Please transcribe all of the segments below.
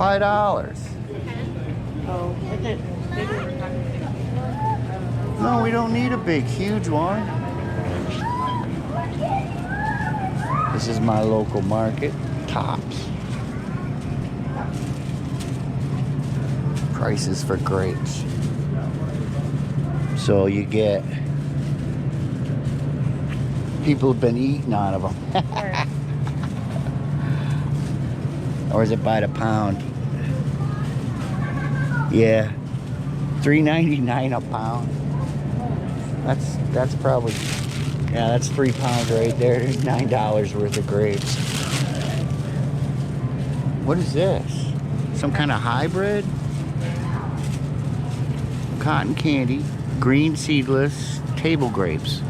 $5. Oh, I think maybe we're talking 60. No, we don't need a big, huge one. This is my local market, Tops. Prices for grapes. So you get, people have been eating out of them. Or is it by the pound? Yeah, $3.99 a pound. That's probably, yeah, that's 3 pounds right there. There's $9 worth of grapes. What is this? Some kind of hybrid? Cotton candy, green seedless, table grapes.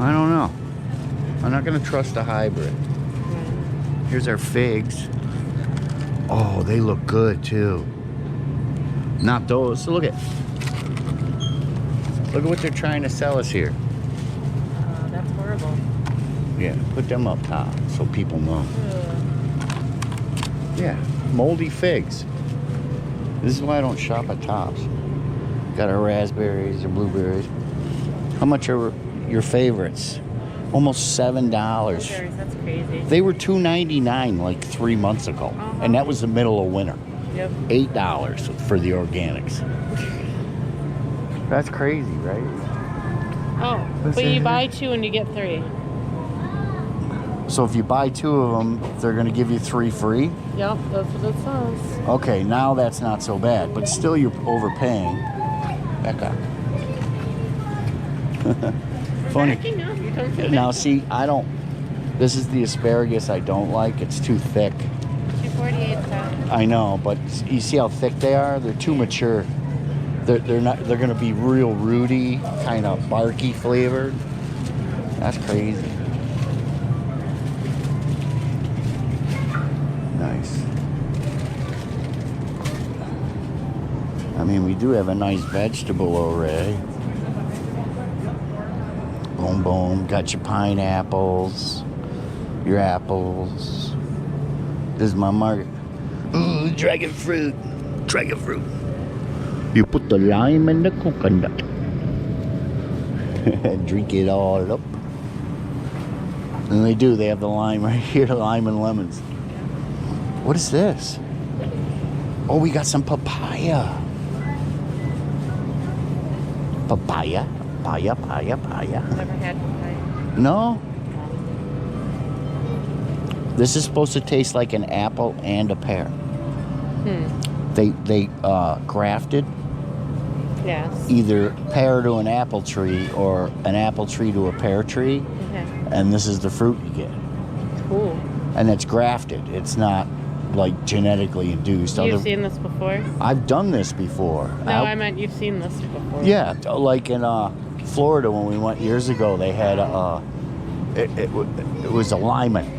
I don't know. I'm not gonna trust a hybrid. Here's our figs. Oh, they look good too. Not those. So look at what they're trying to sell us here. That's horrible. Yeah, put them up top so people know. Yeah, moldy figs. This is why I don't shop at Tops. Got our raspberries or blueberries. How much are your favorites? Almost $7. Blueberries, that's crazy. They were $2.99 like 3 months ago, and that was the middle of winter. Yep. $8 for the organics. That's crazy, right? Oh, but you buy 2 and you get 3. So if you buy 2 of them, they're going to give you 3 free? Yep, that's what it says. Okay, now that's not so bad, but still you're overpaying. Back up. Funny. Now see, I don't, this is the asparagus I don't like. It's too thick. $2.48. I know, but you see how thick they are? They're too mature. They're not, they're going to be real rooty, kind of barky flavored. That's crazy. Nice. I mean, we do have a nice vegetable array. Boom, boom. Got your pineapples, your apples. This is my market. Ooh, dragon fruit. Dragon fruit. You put the lime in the coconut. Drink it all up. And they do. They have the lime right here, lime and lemons. What is this? Oh, we got some papaya. Papaya? Papaya. Never had papaya. No? This is supposed to taste like an apple and a pear. They grafted either pear to an apple tree or an apple tree to a pear tree. Okay. And this is the fruit you get. Cool. And it's grafted. It's not like genetically induced. You've seen this before? I've done this before. No, I meant you've seen this before. Yeah, like in Florida when we went years ago, they had it was a lemon.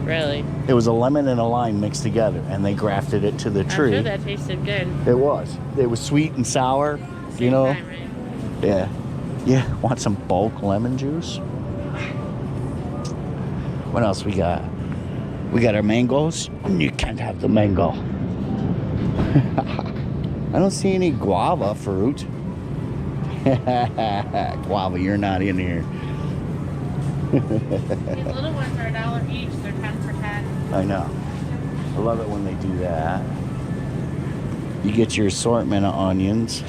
Really? It was a lemon and a lime mixed together, and they grafted it to the tree. I'm sure that tasted good. It was. It was sweet and sour, Same you know. time, right? Yeah. Yeah. Want some bulk lemon juice? What else we got? We got our mangoes. You can't have the mango. I don't see any guava fruit. Guava, you're not in here. These little ones are $1 each. They're 10 for 10. I know. I love it when they do that. You get your assortment of onions,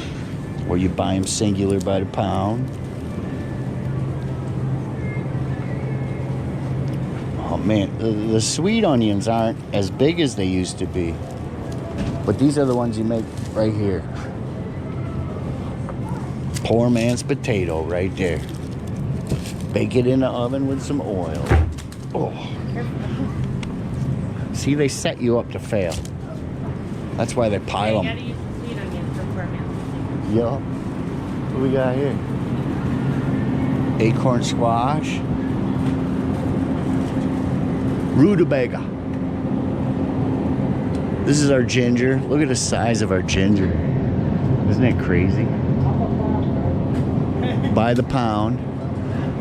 or you buy them singular by the pound. Oh man, the sweet onions aren't as big as they used to be. But these are the ones you make right here. Poor man's potato right there. Bake it in the oven with some oil. Oh. See, they set you up to fail. That's why they pile them. You gotta use the sweet onions for poor man's. Yeah. What do we got here? Acorn squash. Rutabaga. This is our ginger. Look at the size of our ginger. Isn't it crazy? By the pound.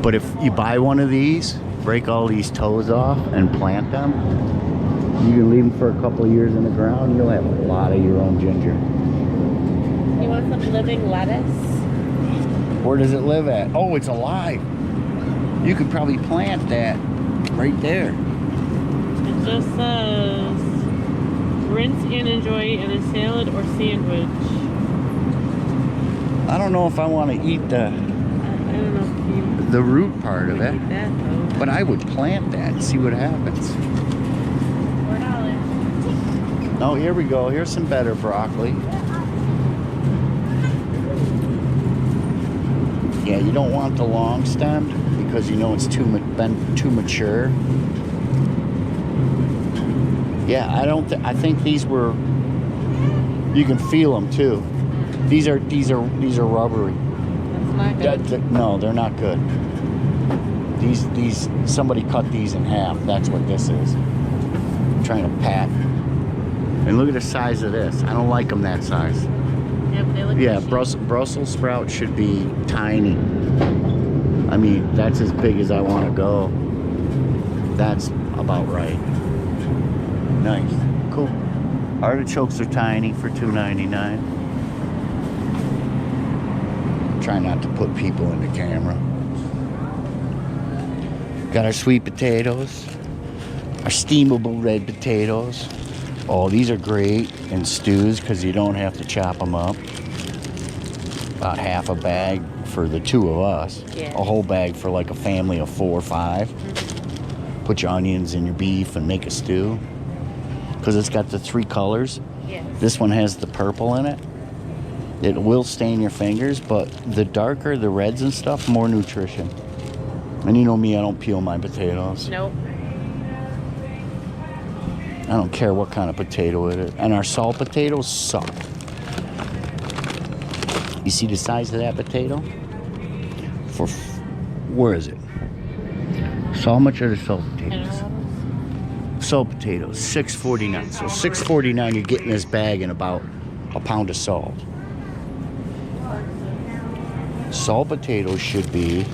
But if you buy one of these, break all these toes off and plant them, You can leave them for a couple of years in the ground, you'll have a lot of your own ginger. You want some living lettuce? Where does it live at? Oh, it's alive. You could probably plant that right there. It just says rinse and enjoy in a salad or sandwich. I don't know if I want to eat I don't know if the root part of you it, eat that though. but I would plant that and see what happens. $4. Oh, here we go. Here's some better broccoli. Yeah, you don't want the long stemmed because you know it's been too mature. Yeah, I think these were. You can feel them too. These are rubbery. That's not good. No, they're not good. These somebody cut these in half. That's what this is. I'm trying to pat. And look at the size of this. I don't like them that size. Yep, they look Yeah, mushy. Brussels sprouts should be tiny. I mean, that's as big as I want to go. That's about right. Nice. Cool. Artichokes are tiny for $2.99. Try not to put people in the camera. Got our sweet potatoes. Our steamable red potatoes. Oh, these are great in stews because you don't have to chop them up. About half a bag for the two of us. Yeah. A whole bag for like a family of 4 or 5. Put your onions in your beef and make a stew. Because it's got the 3 colors. Yes. This one has the purple in it. It will stain your fingers, but the darker, the reds and stuff, more nutrition. And you know me, I don't peel my potatoes. Nope. I don't care what kind of potato it is. And our salt potatoes suck. You see the size of that potato? Where is it? So how much are the salt potatoes? Salt potatoes, $6.49. So $6.49, you're getting this bag and about a pound of salt. Salt potatoes should be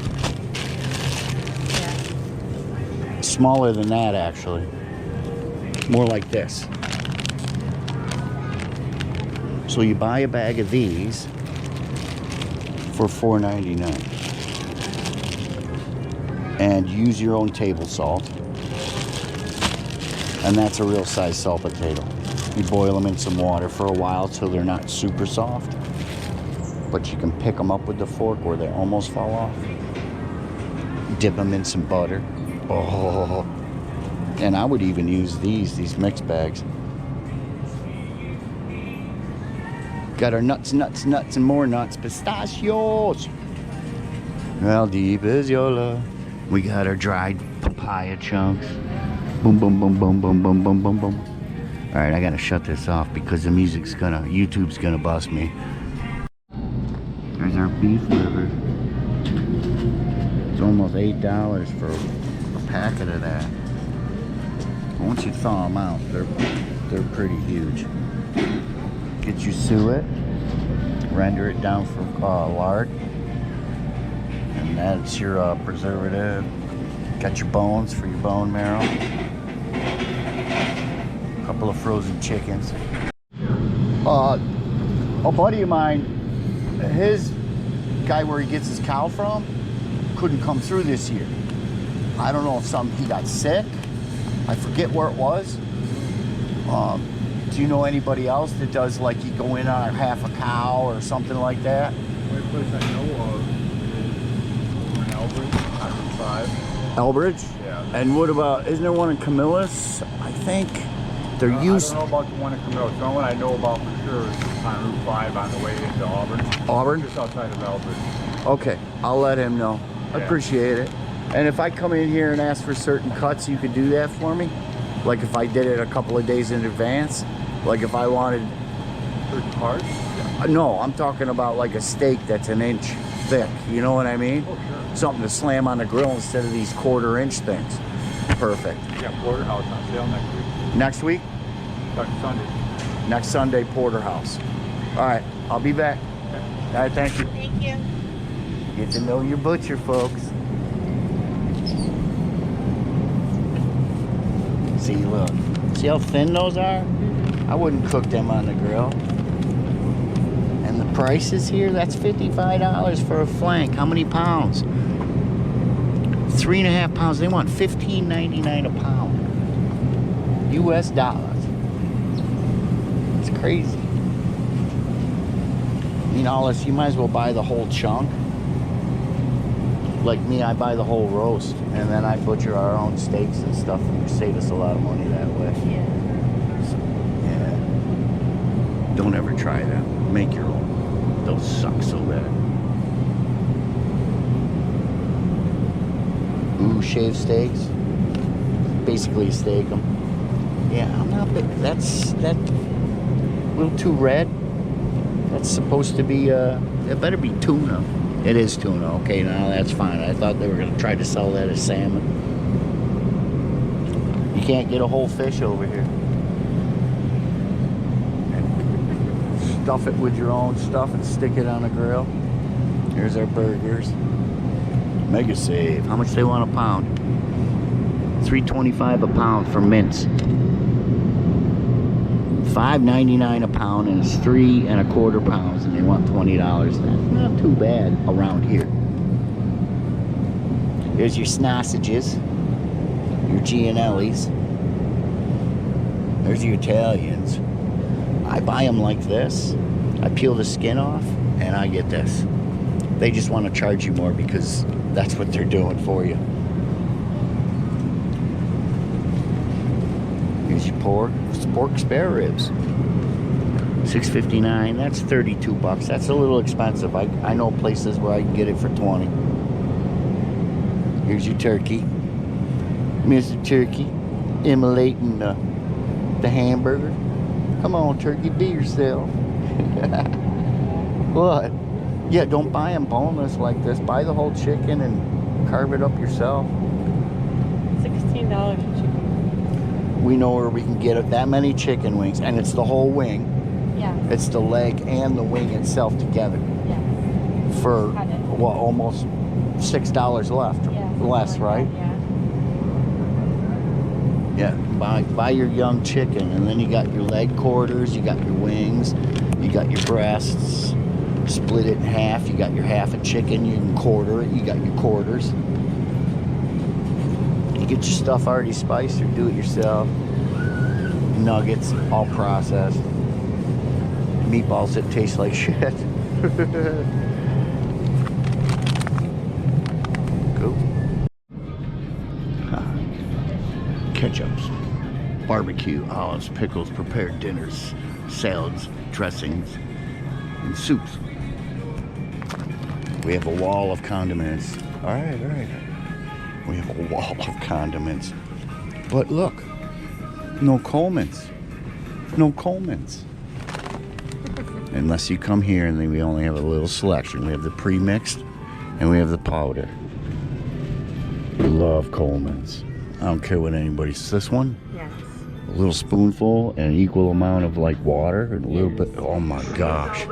smaller than that, actually. More like this. So you buy a bag of these for $4.99 and use your own table salt, and that's a real size salt potato. You boil them in some water for a while till they're not super soft, but you can pick them up with the fork where they almost fall off. Dip them in some butter. Oh, and I would even use these mixed bags. Got our nuts, and more nuts. Pistachios. How deep is your love? We got our dried papaya chunks. Boom, boom, boom, boom, boom, boom, boom, boom, boom. All right, I gotta shut this off because the YouTube's gonna bust me. There's our beef liver. It's almost $8 for a packet of that. Once you thaw them out, they're pretty huge. Get you suet, render it down for lard, and that's your preservative. Got your bones for your bone marrow. A couple of frozen chickens. A buddy of mine, his guy where he gets his cow from, couldn't come through this year. I don't know if he got sick. I forget where it was. Do you know anybody else that does, like, you go in on half a cow or something like that? The only place I know of is in Elbridge, on Route 5. Elbridge? Yeah. And what about, isn't there one in Camillus? I think they're used. I don't know about the one in Camillus. The only one I know about for sure is on Route 5 on the way into Auburn. Auburn? Just outside of Elbridge. Okay, I'll let him know. I Yeah. appreciate it. And if I come in here and ask for certain cuts, you could do that for me? Like if I did it a couple of days in advance? Like if I wanted... Certain parts? No, I'm talking about like a steak that's 1 inch thick. You know what I mean? Oh, sure. Something to slam on the grill instead of these 1/4 inch things. Perfect. Yeah, Porterhouse on sale next week. Next week? Starting Sunday. Next Sunday, Porterhouse. All right, I'll be back. All right, thank you. Thank you. Get to know your butcher, folks. See, look. See how thin those are? I wouldn't cook them on the grill. And the prices here, that's $55 for a flank. How many pounds? 3.5 pounds. They want $15.99 a pound. US dollars. It's crazy. I mean, all this, you might as well buy the whole chunk. Like me, I buy the whole roast, and then I butcher our own steaks and stuff, and save us a lot of money that way. Yeah. So, yeah. Don't ever try that. Make your own. They'll suck so bad. Ooh, shaved steaks. Basically, steak them. Yeah, I'm not big. That's that. A little too red. That's supposed to be. It better be tuna. It is tuna. Okay, now that's fine. I thought they were gonna try to sell that as salmon. You can't get a whole fish over here. Stuff it with your own stuff and stick it on a grill. Here's our burgers. Mega Save. How much they want a pound? $3.25 a pound for mince. $5.99 a pound, and it's 3¼ pounds, and they want $20. That's not too bad around here. Here's your sausages, your Gianellis. There's your Italians. I buy them like this. I peel the skin off, and I get this. They just want to charge you more because that's what they're doing for you. Here's your pork spare ribs. $6.59. That's $32. That's a little expensive. I know places where I can get it for $20. Here's your turkey. Mr. Turkey, immolating the hamburger. Come on, turkey, be yourself. What? Yeah, don't buy them boneless like this. Buy the whole chicken and carve it up yourself. $16 a chicken. We know where we can get it, that many chicken wings, and it's the whole wing. Yeah. It's the leg and the wing itself together. Yeah. For Got it. well, almost $6 left, Yeah. less, Like right? that, yeah. Yeah. Buy your young chicken, and then you got your leg quarters, you got your wings, you got your breasts. Split it in half. You got your half a chicken. You can quarter it. You got your quarters. You get your stuff already spiced or do it yourself. Nuggets, all processed. Meatballs that taste like shit. Cool. Ketchups, barbecue, olives, pickles, prepared dinners, salads, dressings, and soups. We have a wall of condiments. All right. We have a wall of condiments. But look, no Coleman's. No Coleman's. Unless you come here, and then we only have a little selection. We have the pre-mixed and we have the powder. We love Coleman's. I don't care what anybody says. This one? Yes. A little spoonful and an equal amount of like water and a little bit. Oh my gosh.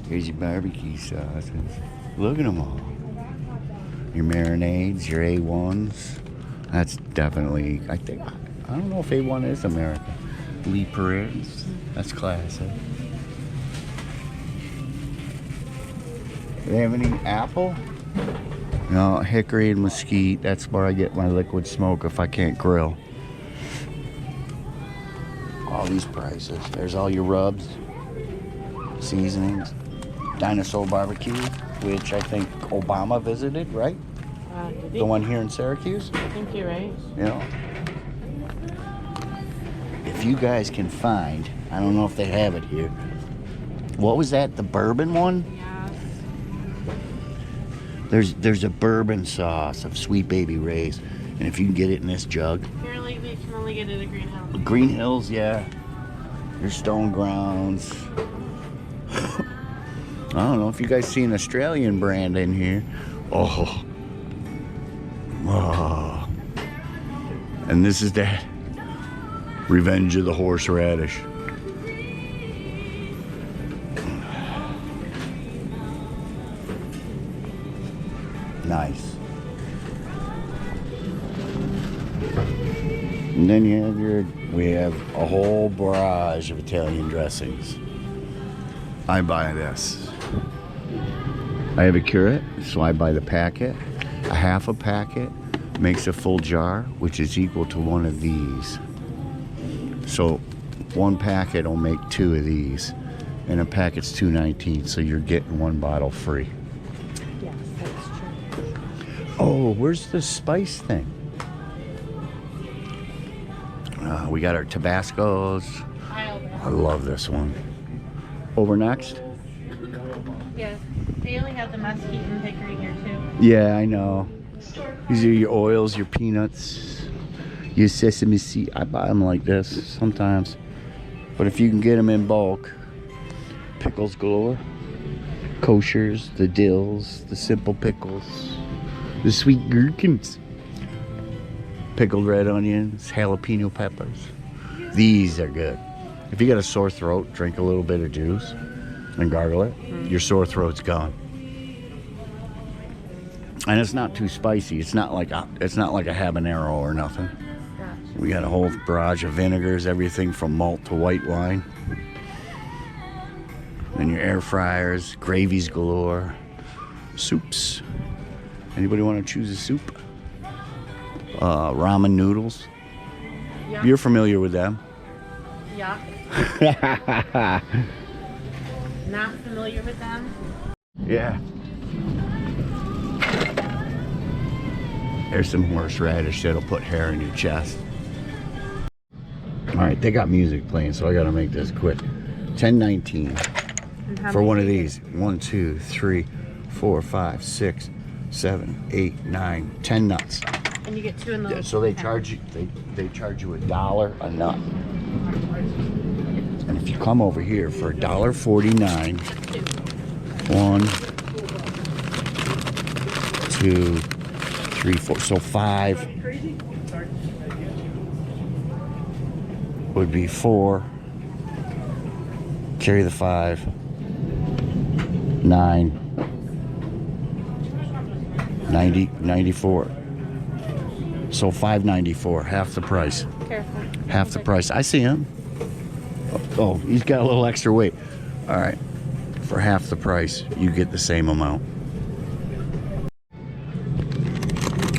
Here's your barbecue sauces. Look at them all. Your marinades, your A1s. That's definitely, I don't know if A1 is American. Lee Perez. That's classic. Do they have any apple? No, hickory and mesquite. That's where I get my liquid smoke if I can't grill. All these prices. There's all your rubs, seasonings. Dinosaur Barbecue, which I think Obama visited, right? Did he? The one here in Syracuse? I think you're right. You know? If you guys can find, I don't know if they have it here. What was that? The bourbon one? Yes. There's a bourbon sauce of Sweet Baby Ray's, and if you can get it in this jug. Apparently they can only get it at Green Hill. Green Hills, yeah. Your Stone Grounds. I don't know if you guys see an Australian brand in here. Oh. And this is that Revenge of the Horseradish. Nice. And then you have we have a whole barrage of Italian dressings. I buy this. I have a curate, so I buy the packet. A half a packet makes a full jar, which is equal to one of these. So one packet will make 2 of these, and a packet's $2.19, so you're getting 1 bottle free. Yes, that's true. Oh, where's the spice thing? We got our Tabascos. I love this one. Over next? Yes, they only have the mesquite and hickory here too. Yeah, I know. These are your oils, your peanuts, your sesame seed. I buy them like this sometimes. But if you can get them in bulk, pickles galore. Koshers, the dills, the simple pickles, the sweet gherkins, pickled red onions, jalapeno peppers. These are good. If you got a sore throat, drink a little bit of juice and gargle it. Your sore throat's gone. And it's not too spicy. It's not like a habanero or nothing. We got a whole barrage of vinegars, everything from malt to white wine. And your air fryers, gravies galore, soups. Anybody want to choose a soup? Ramen noodles. Yeah. You're familiar with them. Yeah. Not familiar with them. Yeah. There's some horseradish that'll put hair in your chest. All right, they got music playing, so I gotta make this quick. $10.19 for one of these. 1, 2, 3, 4, 5, 6, 7, 8, 9, 10 nuts. And you get 2 in those. Yeah, so they charge you. They charge you $1 a nut. And if you come over here for $1.49, 1, 2, 3, 4, so 5 would be 4. Carry the 5. 9. 90, 94. So $5.94, half the price. Careful. Half the price. I see him. Oh, he's got a little extra weight. All right. For half the price, you get the same amount.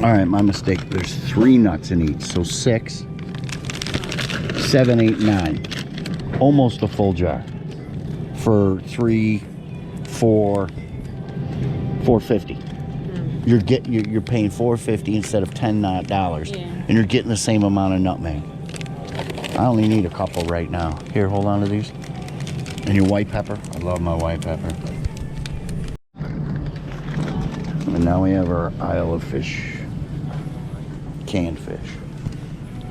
All right, my mistake. There's 3 nuts in each. So 6, 7, 8, 9. Almost a full jar. For $4.50. You're paying $4.50 instead of $10. Yeah. And you're getting the same amount of nutmeg. I only need a couple right now. Here, hold on to these. And your white pepper. I love my white pepper. And now we have our aisle of fish. Canned fish.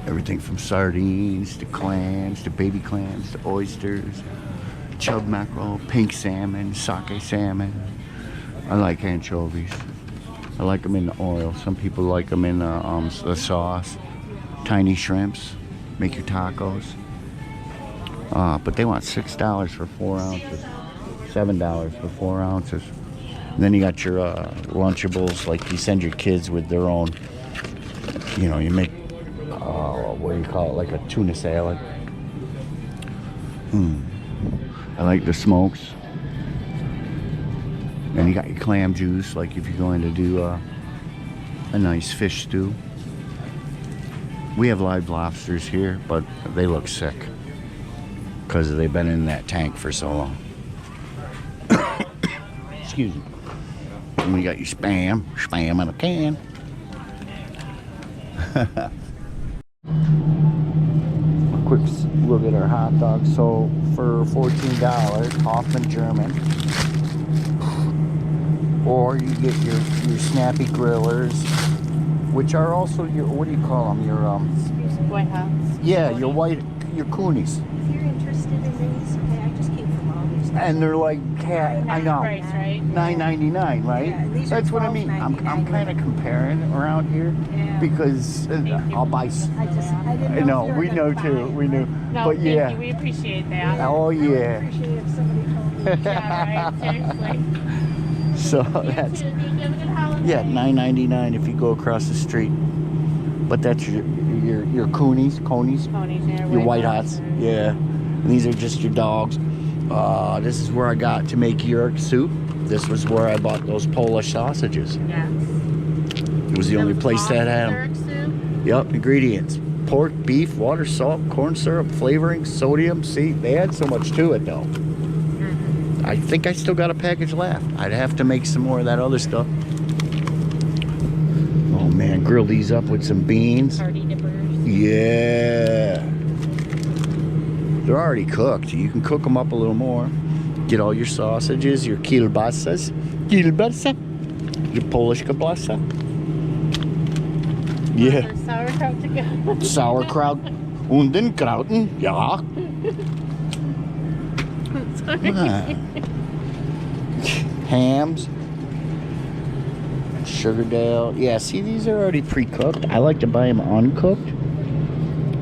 Everything from sardines to clams to baby clams to oysters, chub mackerel, pink salmon, sake salmon. I like anchovies. I like them in the oil. Some people like them in the sauce. Tiny shrimps. Make your tacos. But they want $6 for 4 ounces. $7 for 4 ounces. And then you got your Lunchables, like you send your kids with their own, you know, you make, what do you call it, like a tuna salad. I like the smokes. And you got your clam juice, like if you're going to do a nice fish stew. We have live lobsters here, but they look sick because they've been in that tank for so long. Excuse me. And we got your spam in a can. A quick look at our hot dogs. So for $14, Hoffman German. Or you get your snappy grillers, which are also your, what do you call them? Your White House. yeah, your coonies. If you're interested in these, okay, I just came from all these. And they're like cat. I know. Price, right? $9.99, right? Yeah, these are That's what I mean. I'm $12.99. kind of comparing around here Yeah. because I'll buy. I didn't know. No, we know too. We knew. No, But thank yeah. you. We appreciate that. Oh I would yeah. appreciate if somebody told me. Yeah, right. Seriously. So that's You too. You have a good holiday. yeah, $9.99 if you go across the street. But that's your your conies, Ponies, yeah. your white hots. Yeah. And these are just your dogs. This is where I got to make York soup. This was where I bought those Polish sausages. Yes. It was the only place that had them. Soup. Yep, ingredients. Pork, beef, water, salt, corn syrup, flavoring, sodium. See, they had so much to it though. I think I still got a package left. I'd have to make some more of that other stuff. Oh man, grill these up with some beans. Party dippers. Yeah. They're already cooked. You can cook them up a little more. Get all your sausages, your kielbasas, your Polish kielbasa. Yeah. Sauerkraut to go. Sauerkraut und den Krauten, ja. Hams, Sugardale. Yeah, see, these are already pre-cooked. I like to buy them uncooked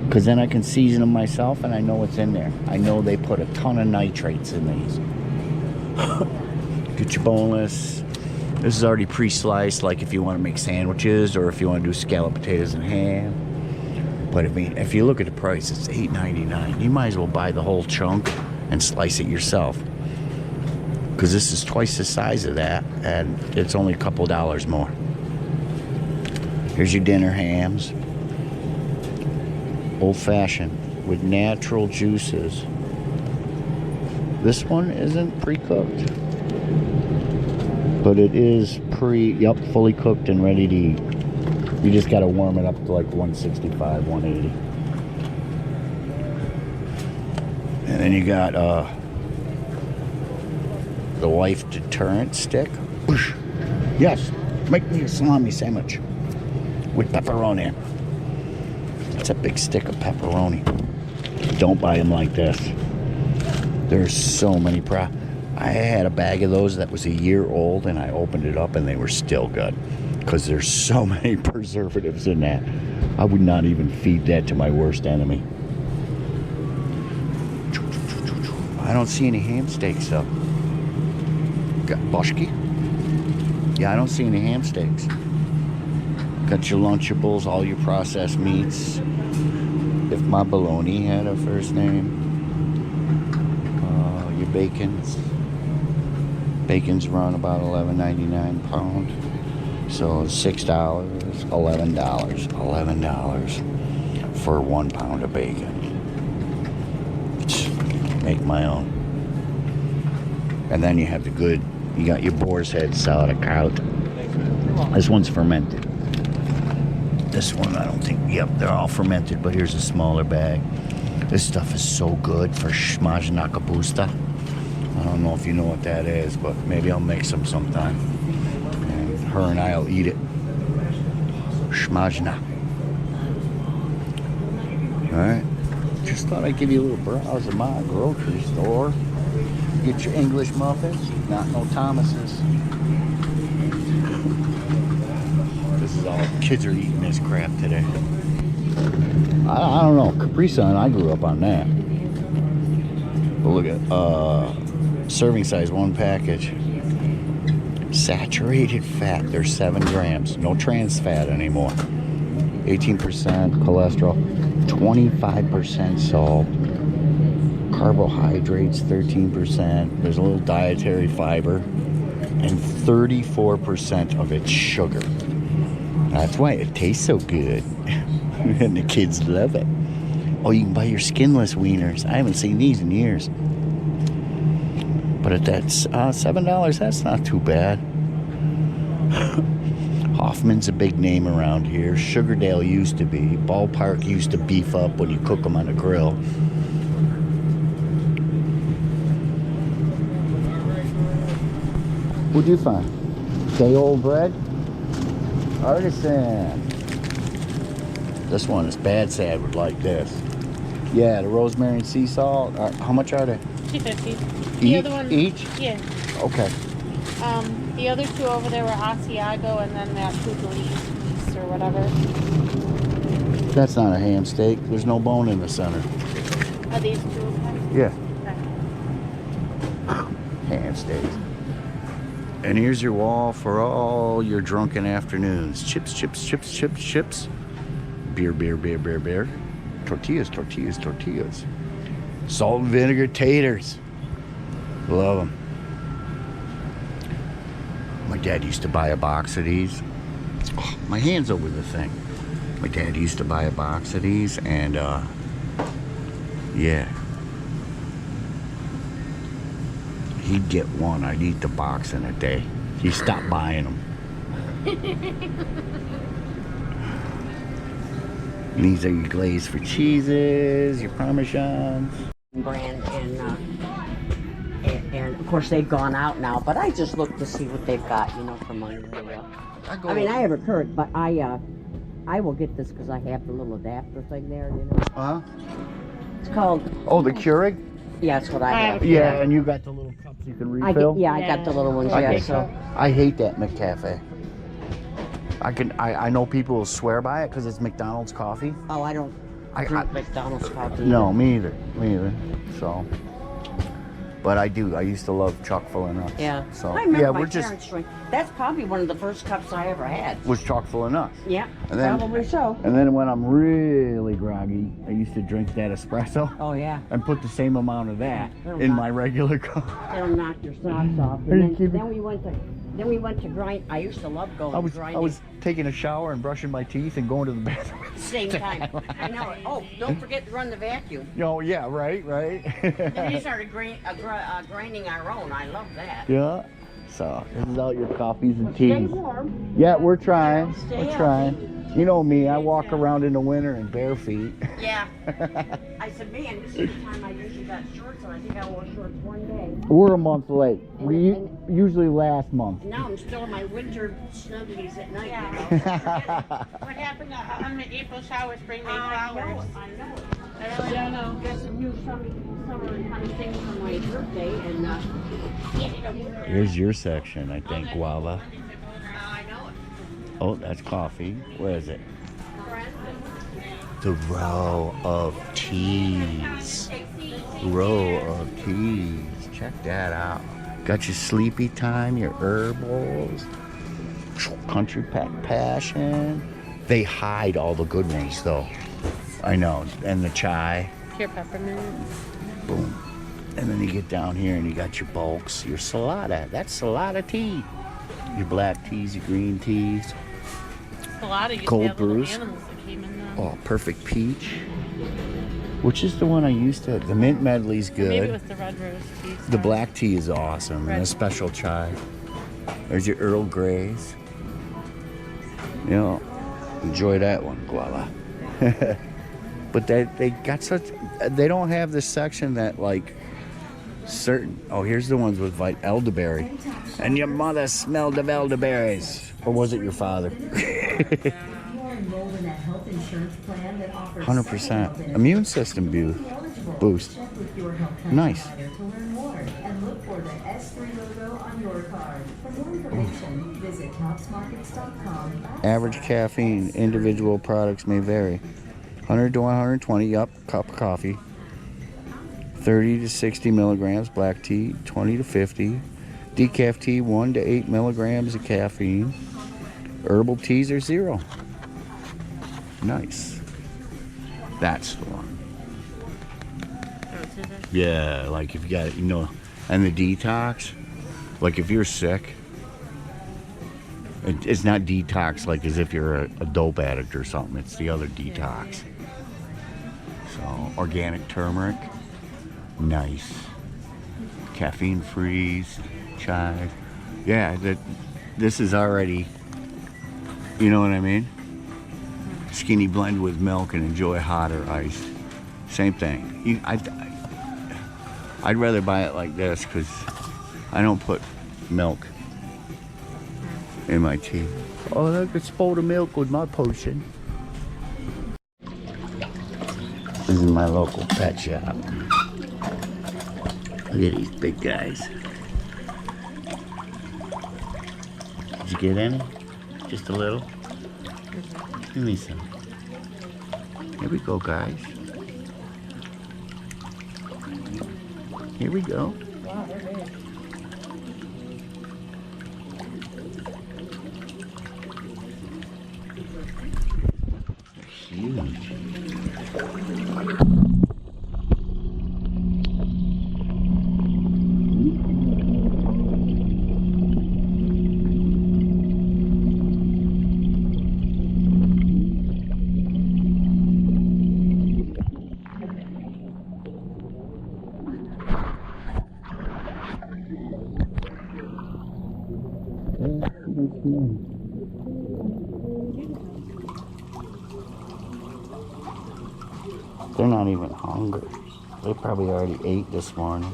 because then I can season them myself and I know what's in there. I know they put a ton of nitrates in these. Get your boneless. This is already pre-sliced, like if you want to make sandwiches or if you want to do scalloped potatoes and ham. But I mean, if you look at the price, it's $8.99. You might as well buy the whole chunk and slice it yourself, because this is twice the size of that and it's only a couple dollars more. Here's your dinner hams, old-fashioned with natural juices. This one isn't pre-cooked, but it is fully cooked and ready to eat. You just got to warm it up to like 165, 180. And then you got the wife deterrent stick. Whoosh. Yes, make me a salami sandwich with pepperoni. That's a big stick of pepperoni. Don't buy them like this. There's so many I had a bag of those that was a year old and I opened it up and they were still good because there's so many preservatives in that. I would not even feed that to my worst enemy. I don't see any ham steaks though. Got boshki? Yeah, I don't see any ham steaks. Got your Lunchables, all your processed meats. If my bologna had a first name. Your bacons. Bacon's run about $11.99 a pound. So $6, $11 for 1 pound of bacon. Make my own. And then you have the good, you got your boar's head sauerkraut. This one's fermented. This one I don't think, yep, they're all fermented, but here's a smaller bag. This stuff is so good for smażna kapusta. I don't know if you know what that is, but maybe I'll make some sometime. And her and I'll eat it. Smażna. Alright. Just thought I'd give you a little browse of my grocery store. Get your English muffins, not no Thomas's. This is all, kids are eating this crap today. I don't know, Capri Sun, I grew up on that. But look at, serving size, 1 package. Saturated fat, there's 7 grams. No trans fat anymore. 18% cholesterol, 25% salt. Carbohydrates, 13%. There's a little dietary fiber. And 34% of it's sugar. That's why it tastes so good. And the kids love it. Oh, you can buy your skinless wieners. I haven't seen these in years. But at that $7, that's not too bad. Hoffman's a big name around here. Sugardale used to be. Ballpark used to beef up when you cook them on a grill. What'd you find? Day old bread? Artisan. This one is bad sad would like this. Yeah, the rosemary and sea salt. How much are they? $2.50. The other one. Each? Yeah. Okay. The other 2 over there were Asiago and then that Pugliese or whatever. That's not a ham steak. There's no bone in the center. Are these 2 okay? Yeah. Okay. Ham steaks. And here's your wall for all your drunken afternoons. Chips, chips, chips, chips, chips. Beer, beer, beer, beer, beer. Tortillas, tortillas, tortillas. Salt and vinegar taters. Love them. My dad used to buy a box of these. Oh, my hand's over the thing. My dad used to buy a box of these, and yeah. He'd get one. I'd eat the box in a day. He stopped buying them. And these are your glazed for cheeses, your parmesans. Brand and of course they've gone out now, but I just look to see what they've got, you know, for money. I mean, I have a Keurig, but I will get this because I have the little adapter thing there, you know. Huh? It's called. Oh, the Keurig? Yeah, that's what I have. Yeah, and you got the little cups you can refill? I got the little ones, yeah. So I hate that McCafe. I know people will swear by it because it's McDonald's coffee. oh, I don't drink McDonald's coffee. No, me either. Me either. So, but I do. I used to love chock full of nuts. Yeah. So I remember yeah, my we're just parents drink. That's probably one of the first cups I ever had. was chock full of nuts. Yeah. And then- Probably so. And then when I'm really groggy, I used to drink that espresso Oh yeah. and put the same amount of that That'll in knock- my regular cup. That'll knock your socks off. Are you And kidding? then we went to grind. I used to love going I was grinding. taking a shower and brushing my teeth and going to the bathroom. Same time. I know it. Oh, don't forget to run the vacuum. Oh yeah, right. Then we started grinding our own. I love that. Yeah. So this is all your coffees and Stay teas. warm. Yeah, we're trying. Stay We're trying. You know me, I walk around in the winter in bare feet. Yeah. I said, man, this is the time I usually got shorts on. I think I wore shorts one day. We're a month late. We And- usually last month. Now I'm still in my winter snuggies at night. Yeah. You know? What happened on the April showers bring me I know flowers? it. I know it. I really don't know. Got some new summer kind of things for my birthday, and Here's your section, I think, Guava. I know it. Oh, that's coffee. Where is it? The row of teas. Row of teas. Check that out. Got your sleepy time, your herbals, country pack passion. They hide all the good ones though. I know. And the chai. Pure peppermint. Boom. And then you get down here and you got your bulks, your salada. That's salada tea. Your black teas, your green teas. A lot of Cold brews. animals that came in them. Oh, perfect peach. Which is the one I used to. The mint medley's good. Maybe it was the red rose tea. The black tea is awesome. And the special chai. There's your Earl Greys. You know, enjoy that one, Guava. But they got such. They don't have this section that like certain. Oh, here's the ones with elderberry. And your mother smelled of elderberries, or was it your father? 100% immune system boost. Nice. Average caffeine, individual products may vary. 100 to 120, yup, cup of coffee. 30 to 60 milligrams black tea, 20 to 50. Decaf tea, 1 to 8 milligrams of caffeine. Herbal teas are 0. Nice. That's the one. Yeah, like if you got, you know, and the detox, like if you're sick, it's not detox like as if you're a dope addict or something. It's the other detox. So, organic turmeric, nice. Caffeine freeze, chai. Yeah, this is already, you know what I mean? Skinny blend with milk and enjoy hot or iced. Same thing. I'd rather buy it like this because I don't put milk in my tea. Oh, I could spoil the milk with my potion. This is my local pet shop. Look at these big guys. Did you get any? Just a little? Give me some. Here we go, guys. Here we go. Wow, they're big. huge. They're not even hungry. They probably already ate this morning.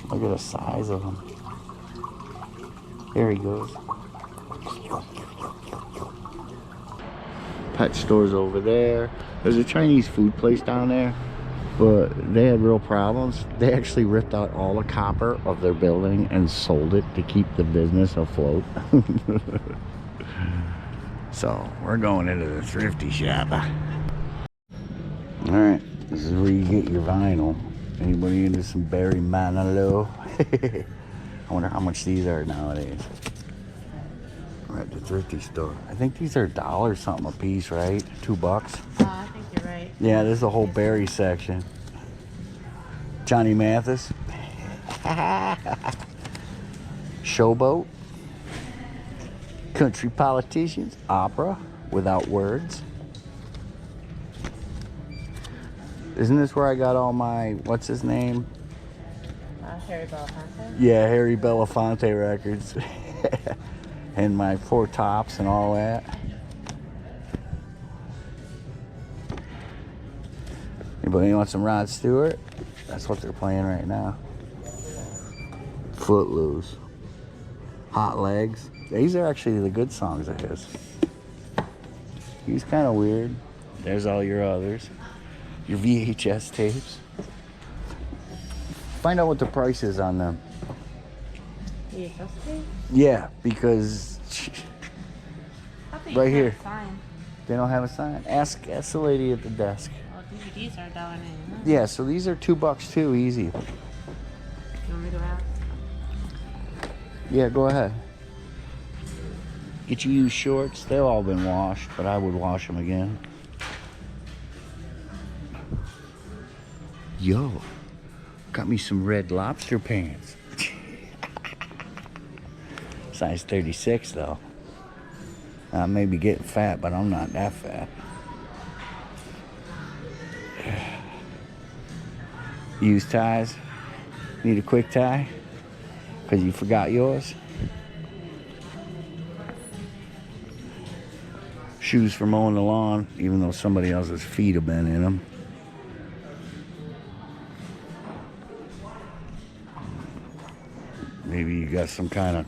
Look at the size of them. There he goes. Pet store's over there. There's a Chinese food place down there, but they had real problems. They actually ripped out all the copper of their building and sold it to keep the business afloat. So we're going into the thrifty shop. Alright, this is where you get your vinyl. Anybody into some Barry Manilow? I wonder how much these are nowadays. We're at the thrifty store. I think these are $1 something a piece, right? $2. I think you're right. Yeah, there's a whole Barry section. Johnny Mathis. Showboat. Country politicians. Opera without words. Isn't this where I got all my, what's his name? Harry Belafonte? Yeah, Harry Belafonte records. And my Four Tops and all that. Anybody want some Rod Stewart? That's what they're playing right now. Footloose. Hot Legs. These are actually the good songs of his. He's kind of weird. There's all your others. Your VHS tapes. Find out what the price is on them. VHS tape? Yeah, because right here. Sign. They don't have a sign. Ask the lady at the desk. Well, DVDs are $1.99. Yeah, so these are $2 too, easy. You want me to go out? Yeah, go ahead. Get you used shorts. They've all been washed, but I would wash them again. Yo, got me some Red Lobster pants. Size 36 though. I may be getting fat, but I'm not that fat. Use ties. Need a quick tie? Because you forgot yours? Shoes for mowing the lawn, even though somebody else's feet have been in them. Maybe you got some kind of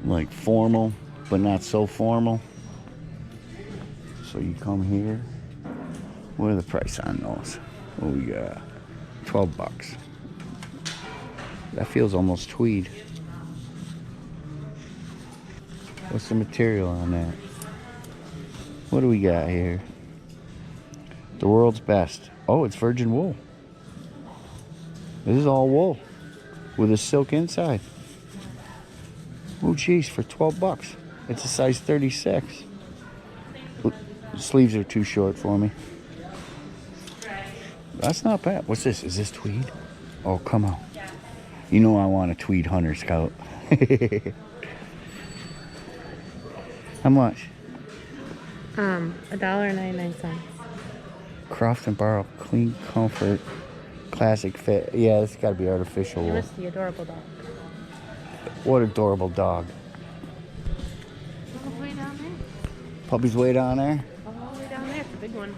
like formal, but not so formal. So you come here. What are the price on those? What we got? $12. That feels almost tweed. What's the material on that? What do we got here? The world's best. Oh, it's virgin wool. This is all wool with a silk inside. Oh, geez, for $12. It's a size 36. The sleeves are too short for me. That's not bad. What's this? Is this tweed? Oh, come on. You know I want a tweed hunter scout. How much? $1.99. Croft and Barrel Clean Comfort Classic Fit. Yeah, this got to be artificial You wool. missed the adorable dog. What adorable dog. Way down there. Puppy's way down there. All the way down there. It's a big one.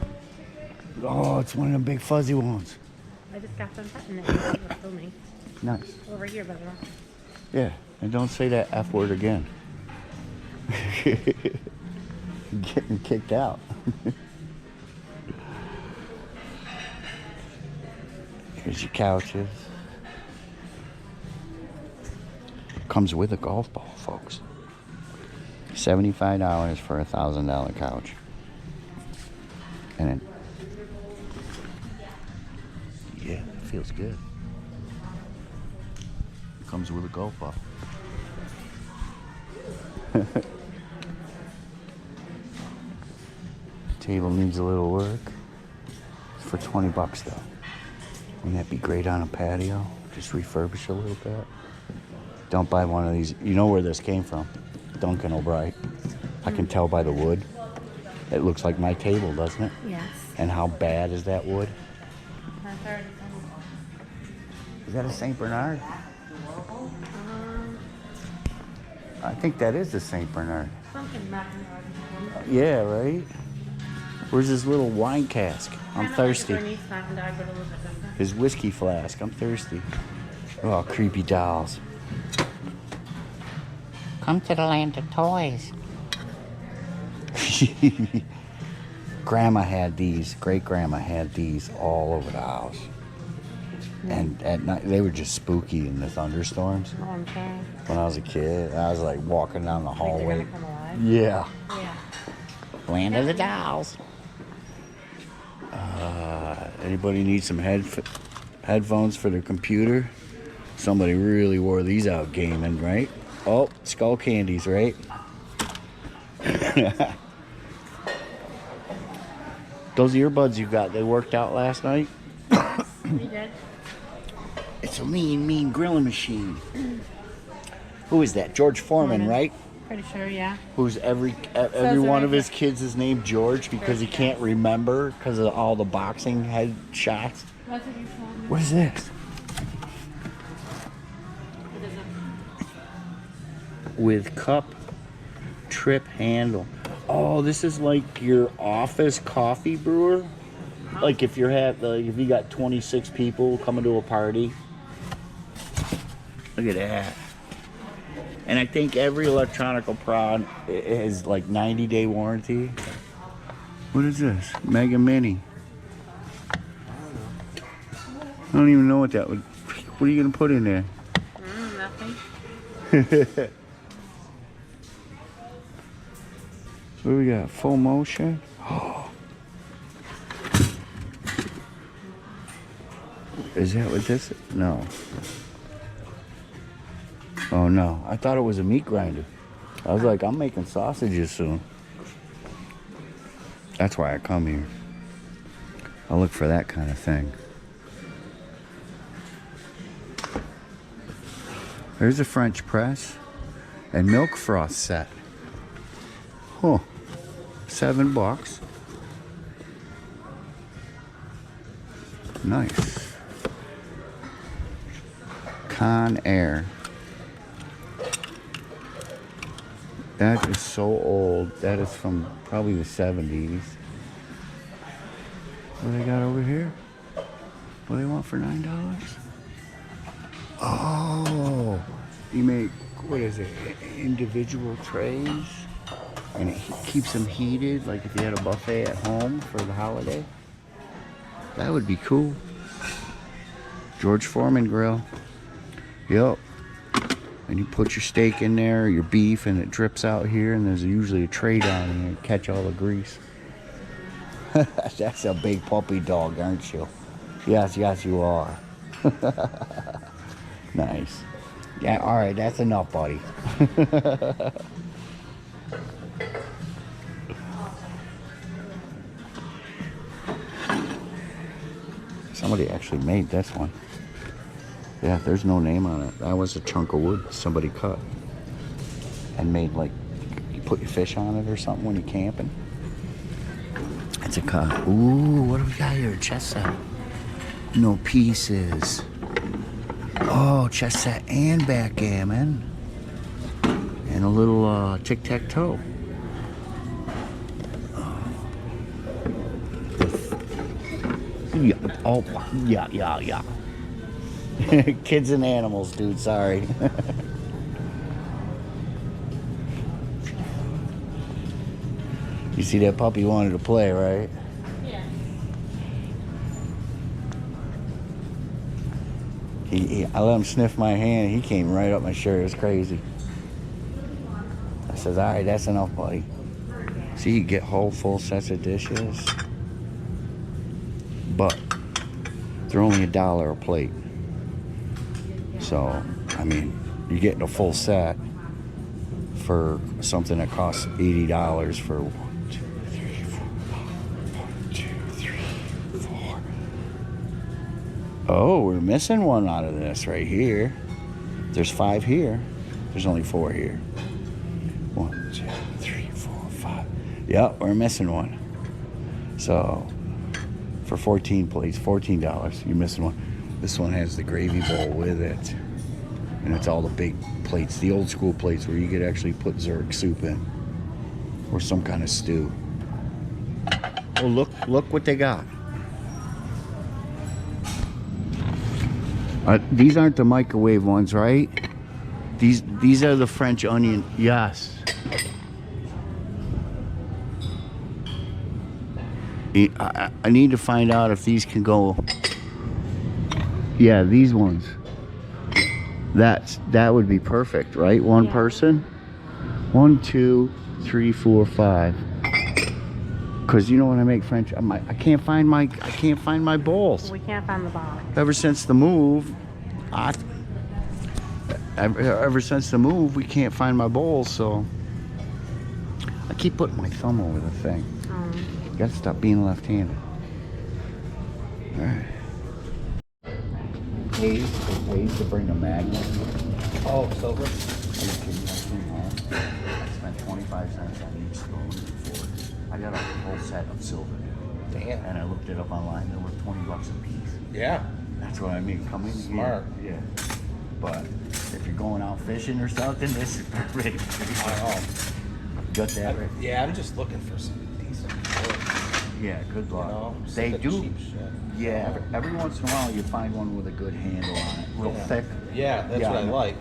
Oh, it's one of them big fuzzy ones. I just got them petting it. It was filming. Nice. Over here, by the way. Yeah, and don't say that F word again. Getting kicked out. Here's your couches. Comes with a golf ball, folks. $75 for a $1,000 couch. And then, yeah, it feels good. Comes with a golf ball. Table needs a little work. It's for 20 bucks though. Wouldn't that be great on a patio? Just refurbish a little bit. Don't buy one of these. You know where this came from? Duncan O'Brien. I can tell by the wood. It looks like my table, doesn't it? Yes. And how bad is that wood? Is that a St. Bernard? I think that is the St. Bernard. Something Yeah, right? Where's his little wine cask? I'm thirsty. His whiskey flask. I'm thirsty. Oh, creepy dolls. Come to the land of toys. Grandma had these. Great grandma had these all over the house. And at night, they were just spooky in the thunderstorms. Oh, I'm sorry. When I was a kid, I was like walking down the Think they're hallway. gonna come alive? Yeah. Yeah. Land of the dolls. Anybody need some headphones for their computer? Somebody really wore these out gaming, right? Oh, skull candies, right? Those earbuds you got, they worked out last night? We did. It's a mean grilling machine. Who is that? George Foreman, Foreman. right? Pretty sure, yeah. Who's every it one right of his here. kids is named George because he can't remember because of all the boxing head shots. That's what you told me. What is this? What is it? With cup trip handle. Oh, this is like your office coffee brewer. Like if if you got 26 people coming to a party. Look at that. And I think every electronical prod is like 90-day warranty. What is this? Mega Mini. I don't even know what that would. What are you gonna put in there? Nothing. What do we got? Full motion. Is that what this is? No. Oh no, I thought it was a meat grinder. I was like, I'm making sausages soon. That's why I come here. I look for that kind of thing. There's a French press and milk froth set. Huh. $7. Nice. Con Air. That is so old. That is from probably the 70s. What do they got over here? What do they want for $9? Oh, you make, what is it, individual trays? And it keeps them heated, like if you had a buffet at home for the holiday. That would be cool. George Foreman grill. Yep. And you put your steak in there, your beef, and it drips out here, and there's usually a tray down here to catch all the grease. That's a big puppy dog, aren't you? Yes, yes, you are. Nice. Yeah, all right, that's enough, buddy. Somebody actually made this one. Yeah, there's no name on it. That was a chunk of wood somebody cut and made, like, you put your fish on it or something when you're camping. It's a cut. Ooh, what do we got here? Chess set. No pieces. Oh, chess set and backgammon. And a little tic-tac-toe. Yeah. Oh, yeah. Kids and animals, dude, sorry. You see that puppy wanted to play, right? Yeah. I let him sniff my hand. He came right up my shirt. It was crazy. I says, all right, that's enough, buddy. See, you get whole full sets of dishes. But they're only $1 a plate. So, I mean, you're getting a full set for something that costs $80 for 1, 2, 3, 4, Oh, we're missing one out of this right here. There's 5 here. There's only 4 here. 1, 2, 3, 4, 5. Yep, we're missing one. So for 14 plates, $14, you're missing one. This one has the gravy bowl with it. And it's all the big plates, the old school plates where you could actually put Zurich soup in. Or some kind of stew. Oh, look what they got. These aren't the microwave ones, right? These are the French onion. Yes. I need to find out if these can go. Yeah, these ones. That would be perfect, right? One Yeah. person. 1, 2, 3, 4, 5. Cause you know when I make French, I can't find my bowls. We can't find the box. Ever since the move, ever since the move, we can't find my bowls. So I keep putting my thumb over the thing. Gotta stop being left-handed. All right. Pays to bring a magnet. Oh, silver. Are you kidding me? I came home. I spent 25 cents on each spoon and fork. I got a whole set of silver. Damn. And I looked it up online. They were $20 a piece. Yeah. That's what I mean. Come in Smart. here. Yeah. But if you're going out fishing or something, this is perfect. I know. Got that right? Yeah, I'm just looking for some decent wood. Yeah, good luck. You know, They sick of do. cheap shit. Yeah, every once in a while you find one with a good handle on it. Real Yeah. thick. Yeah, that's Yeah, what I I know. like.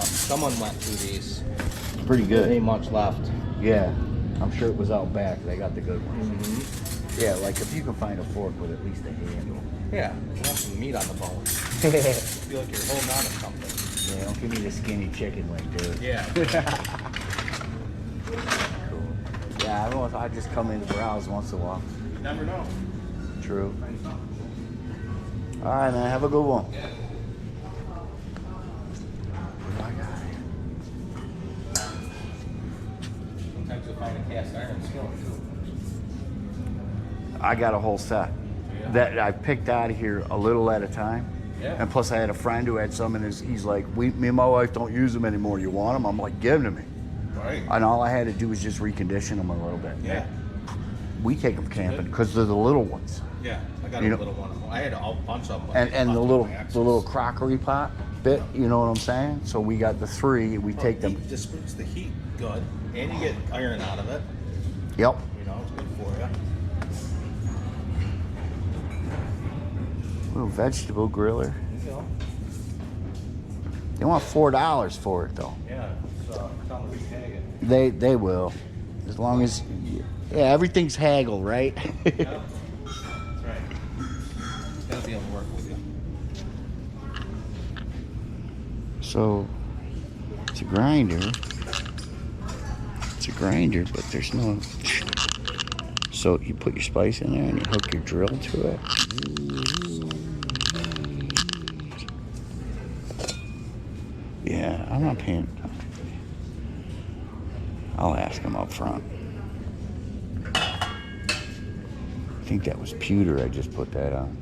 Someone went through these. Pretty There good. ain't much left. Yeah. I'm sure it was out back. They got the good ones. Yeah, like if you can find a fork with at least a handle. Yeah, you want some meat on the bone. Feel like you're holding on to something. Yeah, don't give me the skinny chicken wing, dude. Yeah. Cool. Yeah, I just come in to browse once in a while. You never know. True. All right, man. Have a good one. Yeah. Sometimes you'll find a cast iron skillet too. I got a whole set Yeah. that I picked out of here a little at a time. Yeah. And plus, I had a friend who had some, and he's like, me and my wife don't use them anymore. You want them? I'm like, give them to me. Right. And all I had to do was just recondition them a little bit. Yeah. We take them camping because they're the little ones. Yeah. I got You a know- little one. I had a whole bunch of them. but And they the left little on my axles. the little crockery pot bit, you know what I'm saying? So we got the 3. We take them. It distributes the heat good, and you get iron out of it. Yep. You know, it's good for you. Little vegetable griller. There you go. They want $4 for it though. Yeah. So tell them to retag it. They will, as long as everything's haggle, right? Yeah. That's right. Gotta be able to work with you. So it's a grinder. It's a grinder, but there's no. So you put your spice in there and you hook your drill to it. Yeah, I'm not paying. I'll ask him up front. I think that was pewter. I just put that on.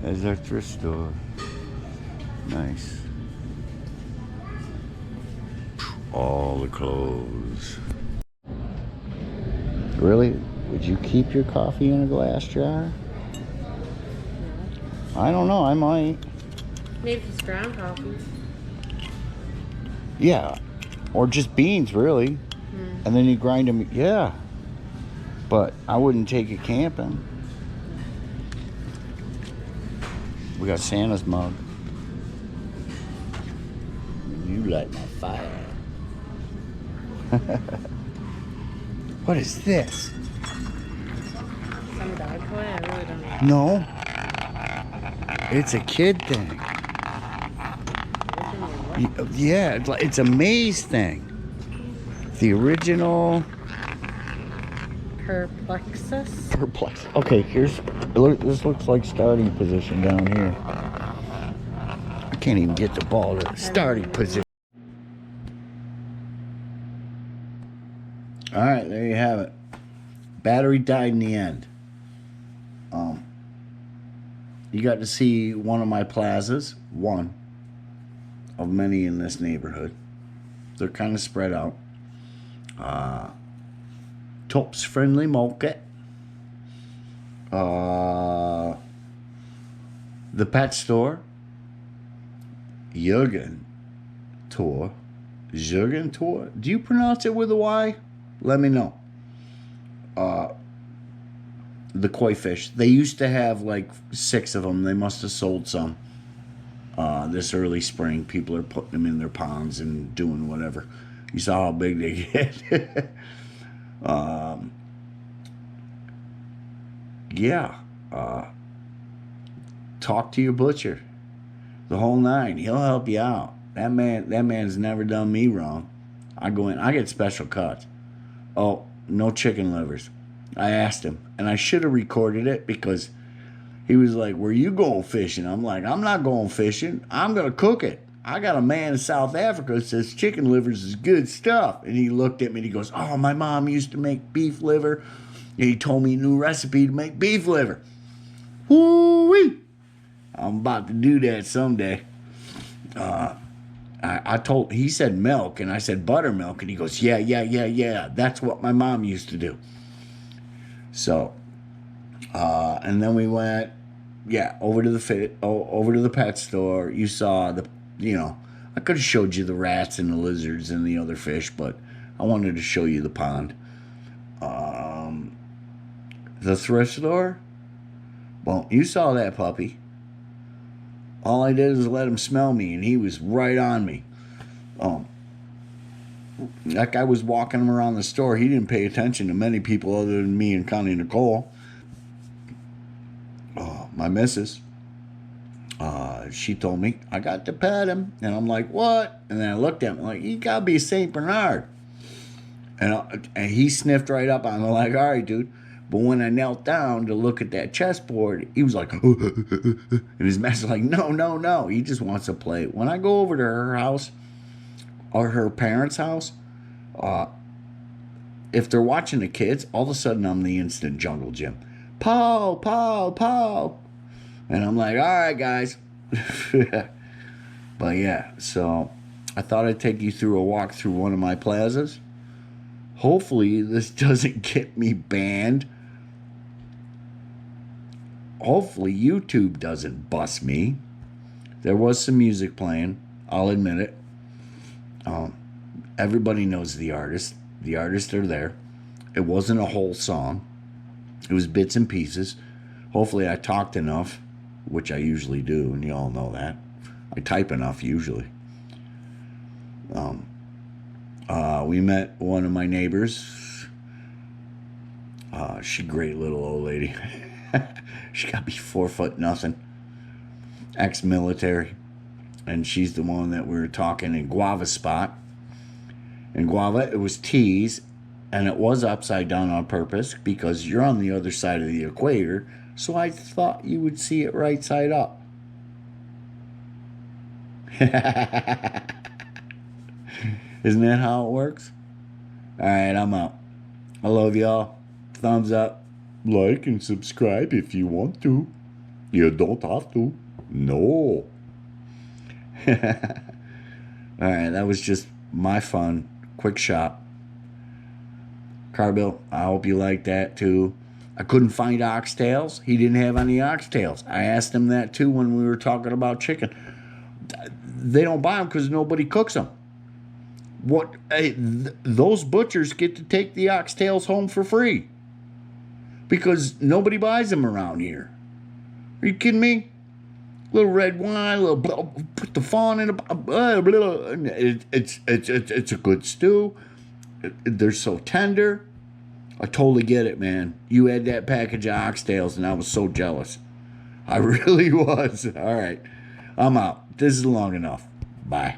There's our thrift store. Nice. All the clothes. Really? Would you keep your coffee in a glass jar? I don't know. I might. Maybe it's ground coffee. Yeah. Or just beans, really. And then you grind them. Yeah. But I wouldn't take it camping. We got Santa's mug. You light my fire. What is this? Some dog toy? I really don't know. No. It's a kid thing. Yeah, it's a maze thing. The original Perplexus? perplex. Okay, this looks like starting position down here. I can't even get the ball to the starting position. All right, there you have it. Battery died in the end. You got to see one of my plazas, one of many in this neighborhood. They're kind of spread out. Tops Friendly Market. The pet store. Jürgen Tor. Jürgen Tor. Do you pronounce it with a Y? Let me know. The koi fish. They used to have like 6 of them. They must have sold some. This early spring, people are putting them in their ponds and doing whatever. You saw how big they get. Yeah. Talk to your butcher. The whole 9. He'll help you out. That man's never done me wrong. I go in. I get special cuts. Oh, no chicken livers. I asked him, and I should have recorded it because he was like, "Where you going fishing?" I'm like, "I'm not going fishing. I'm going to cook it. I got a man in South Africa that says chicken livers is good stuff." And he looked at me and he goes, "Oh, my mom used to make beef liver. And he told me a new recipe to make beef liver." Woo-wee! I'm about to do that someday. He said milk, and I said buttermilk, and he goes, yeah. That's what my mom used to do. So, and then we went, over to the pet store. You saw I could have showed you the rats and the lizards and the other fish, but I wanted to show you the pond. The thrift store, well, you saw that puppy. All I did is let him smell me, and he was right on me. That guy was walking him around the store. He didn't pay attention to many people other than me and Connie Nicole. My missus, she told me I got to pet him, and I'm like, "What?" And then I looked at him like, "You gotta be a Saint Bernard." And he sniffed right up on me like, "All right, dude." But when I knelt down to look at that chessboard, he was like, and his master's like, no. He just wants to play. When I go over to her house or her parents' house, if they're watching the kids, all of a sudden I'm the instant jungle gym. Pow, pow, pow. And I'm like, all right, guys. But yeah, so I thought I'd take you through a walk through one of my plazas. Hopefully this doesn't get me banned. Hopefully YouTube doesn't bust me. There was some music playing. I'll admit it. Everybody knows the artist. The artists are there. It wasn't a whole song. It was bits and pieces. Hopefully I talked enough, which I usually do, and you all know that. I type enough usually. We met one of my neighbors. She a great little old lady. She got to be 4 foot nothing. Ex-military. And she's the one that we were talking in Guava spot. In Guava, it was T's, and it was upside down on purpose because you're on the other side of the equator, so I thought you would see it right side up. Isn't that how it works? All right, I'm out. I love y'all. Thumbs up. Like and subscribe if you want to. You don't have to. No. All right, that was just my fun. Quick shop. Carbill, I hope you like that too. I couldn't find oxtails. He didn't have any oxtails. I asked him that too when we were talking about chicken. They don't buy them because nobody cooks them. Those butchers get to take the oxtails home for free because nobody buys them around here. Are you kidding me? Little red wine, put the fawn in it's a good stew. They're so tender. I totally get it, man. You had that package of oxtails, and I was so jealous. I really was. All right, I'm out. This is long enough. Bye.